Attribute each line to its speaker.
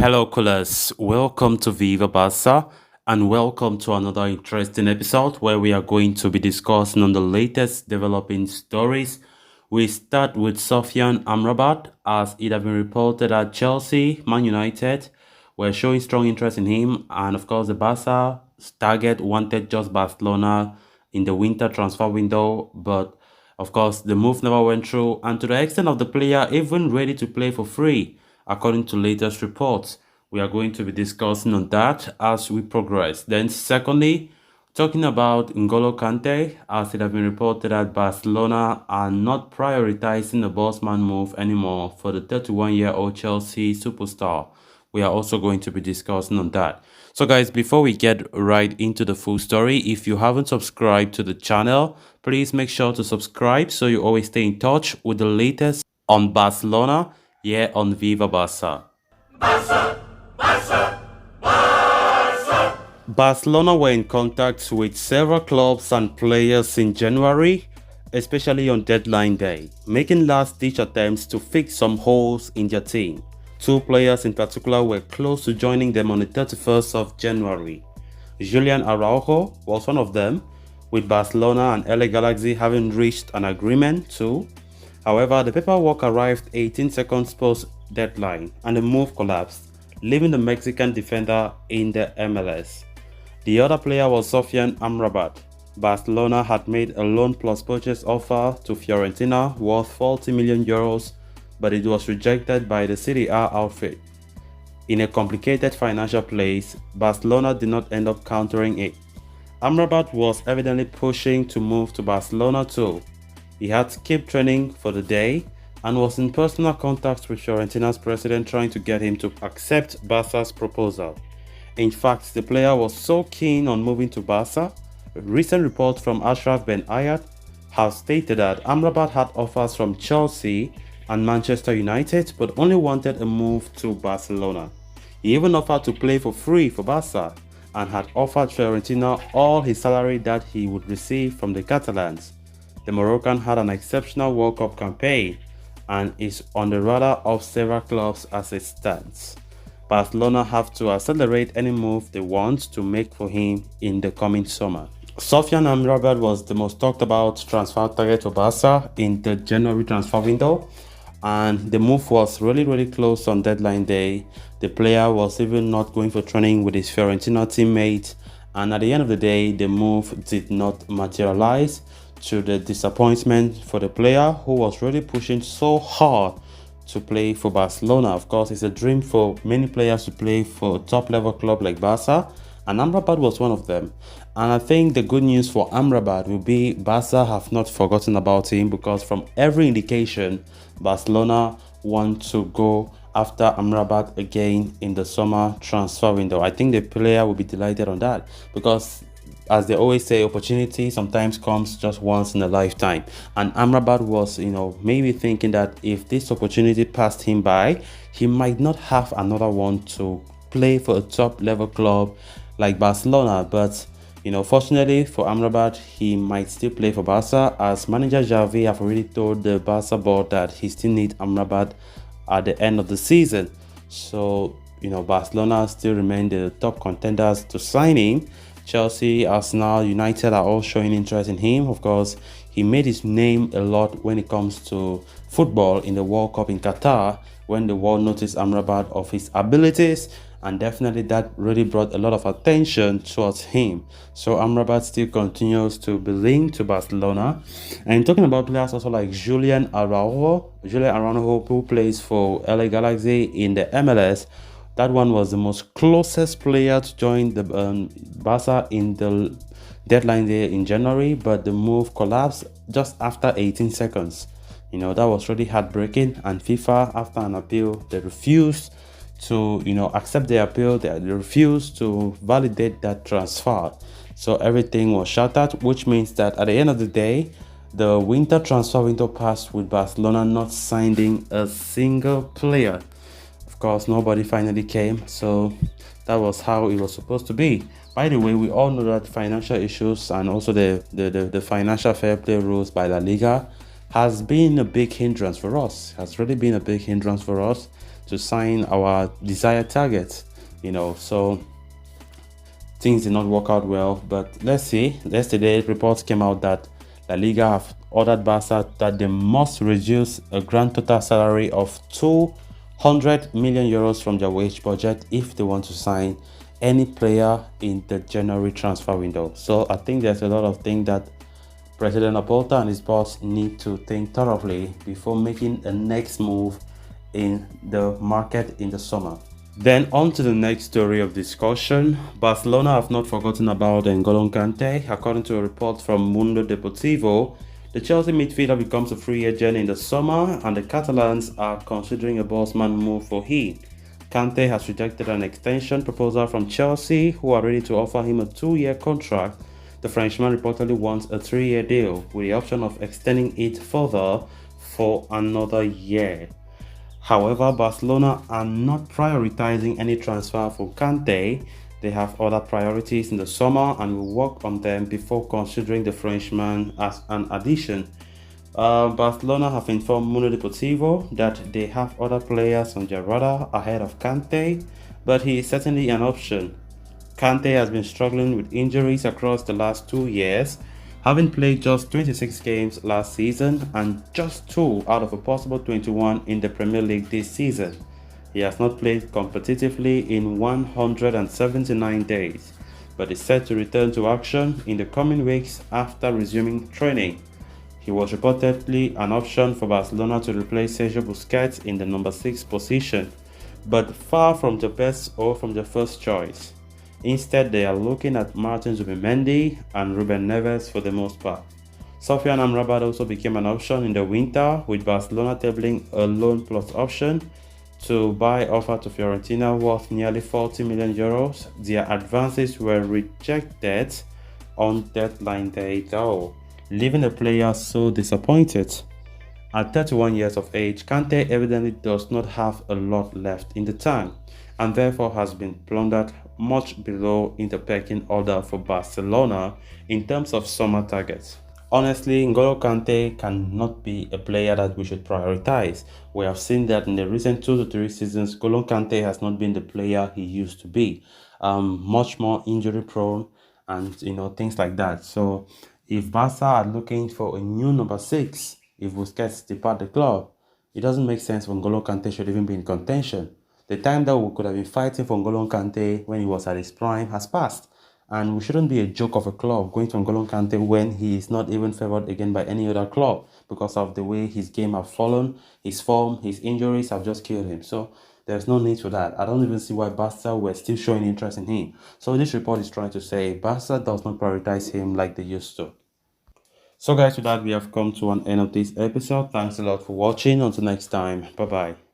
Speaker 1: Hello, callers. Welcome to Viva Barca and welcome to another interesting episode where we are going to be discussing on the latest developing stories. We start with Sofian Amrabat, as it has been reported that Chelsea, Man United were showing strong interest in him, and of course, the Barca target wanted just Barcelona in the winter transfer window, but of course, the move never went through, and to the extent of the player even ready to play for free, according to latest reports. We are going to be discussing on that as we progress. Then, secondly, talking about N'Golo Kante, as it has been reported that Barcelona are not prioritizing the bossman move anymore for the 31-year-old Chelsea superstar. We are also going to be discussing on that. So guys, before we get right into the full story, if you haven't subscribed to the channel, please make sure to subscribe so you always stay in touch with the latest on Barcelona here on Viva Barca. Barcelona were in contact with several clubs and players in January, especially on deadline day, making last-ditch attempts to fix some holes in their team. Two players in particular were close to joining them on the 31st of January. Julian Araujo was one of them, with Barcelona and LA Galaxy having reached an agreement too. However, the paperwork arrived 18 seconds post-deadline and the move collapsed, leaving the Mexican defender in the MLS. The other player was Sofian Amrabat. Barcelona had made a loan plus purchase offer to Fiorentina worth 40 million euros, but it was rejected by the Serie A outfit. In a complicated financial place, Barcelona did not end up countering it. Amrabat was evidently pushing to move to Barcelona too. He had skipped training for the day and was in personal contact with Fiorentina's president trying to get him to accept Barca's proposal. In fact, the player was so keen on moving to Barca, a recent report from Ashraf Ben Ayat has stated that Amrabat had offers from Chelsea and Manchester United but only wanted a move to Barcelona. He even offered to play for free for Barca and had offered Fiorentina all his salary that he would receive from the Catalans. The Moroccan had an exceptional World Cup campaign and is on the radar of several clubs as it stands. Barcelona have to accelerate any move they want to make for him in the coming summer. Sofian Amrabat was the most talked about transfer target for Barca in the January transfer window, and the move was really close on deadline day. The player was even not going for training with his Fiorentina teammates, and at the end of the day, the move did not materialize, to the disappointment for the player who was really pushing so hard to play for Barcelona. Of course, it's a dream for many players to play for a top-level club like Barca, and Amrabat was one of them. And I think the good news for Amrabat will be Barca have not forgotten about him, because from every indication, Barcelona want to go after Amrabat again in the summer transfer window. I think the player will be delighted on that, because as they always say, opportunity sometimes comes just once in a lifetime. And Amrabat was, maybe thinking that if this opportunity passed him by, he might not have another one to play for a top level club like Barcelona. But, fortunately for Amrabat, he might still play for Barca, as manager Xavi have already told the Barca board that he still needs Amrabat at the end of the season. So, Barcelona still remain the top contenders to sign him. Chelsea, Arsenal, United are all showing interest in him. Of course, he made his name a lot when it comes to football in the World Cup in Qatar, when the world noticed Amrabat of his abilities, and definitely that really brought a lot of attention towards him. So Amrabat still continues to be linked to Barcelona. And talking about players also like Julian Araujo, who plays for LA Galaxy in the MLS, that one was the most closest player to join the Barca in the deadline day in January, but the move collapsed just after 18 seconds. That was really heartbreaking, and FIFA, after an appeal, they refused to, accept the appeal. They refused to validate that transfer. So everything was shattered, which means that at the end of the day, the winter transfer window passed with Barcelona not signing a single player. Of course, nobody finally came, so that was how it was supposed to be. By the way, we all know that financial issues and also the financial fair play rules by La Liga has been a big hindrance for us. Has really been a big hindrance for us. to sign our desired targets. So things did not work out well. But let's see. Yesterday, reports came out that La Liga have ordered Barca that they must reduce a grand total salary of 200 million euros from their wage budget if they want to sign any player in the January transfer window. So I think there's a lot of things that President Laporta and his boss need to think thoroughly before making a next move in the market in the summer. Then on to the next story of discussion. Barcelona have not forgotten about N'Golo Kante. According to a report from Mundo Deportivo, the Chelsea midfielder becomes a free agent in the summer and the Catalans are considering a bossman move for him. Kante has rejected an extension proposal from Chelsea, who are ready to offer him a 2-year contract. The Frenchman reportedly wants a 3-year deal with the option of extending it further for another year. However, Barcelona are not prioritizing any transfer for Kante. They have other priorities in the summer and will work on them before considering the Frenchman as an addition. Barcelona have informed Mundo Deportivo that they have other players on their radar ahead of Kante, but he is certainly an option. Kante has been struggling with injuries across the last 2 years, having played just 26 games last season and just 2 out of a possible 21 in the Premier League this season. He has not played competitively in 179 days, but is set to return to action in the coming weeks after resuming training. He was reportedly an option for Barcelona to replace Sergio Busquets in the number 6 position, but far from the best or from the first choice. Instead, they are looking at Martin Zubimendi and Ruben Neves for the most part. Sofian Amrabat also became an option in the winter, with Barcelona tabling a loan plus option to buy offer to Fiorentina worth nearly 40 million euros. Their advances were rejected on deadline day though, leaving the players so disappointed. At 31 years of age, Kante evidently does not have a lot left in the tank and therefore has been plundered much below in the pecking order for Barcelona in terms of summer targets. Honestly, N'Golo Kante cannot be a player that we should prioritize. We have seen that in the recent 2 to 3 seasons, N'Golo Kante has not been the player he used to be. Much more injury prone and things like that. So if Barca are looking for a new number 6, if Busquets depart the club, it doesn't make sense for N'Golo Kante should even be in contention. The time that we could have been fighting for N'Golo Kante when he was at his prime has passed. And we shouldn't be a joke of a club going to N'Golo Kante when he is not even favoured again by any other club because of the way his game have fallen, his form, his injuries have just killed him. So there's no need for that. I don't even see why Barca were still showing interest in him. So this report is trying to say Barca does not prioritize him like they used to. So guys, with that we have come to an end of this episode. Thanks a lot for watching. Until next time, bye bye.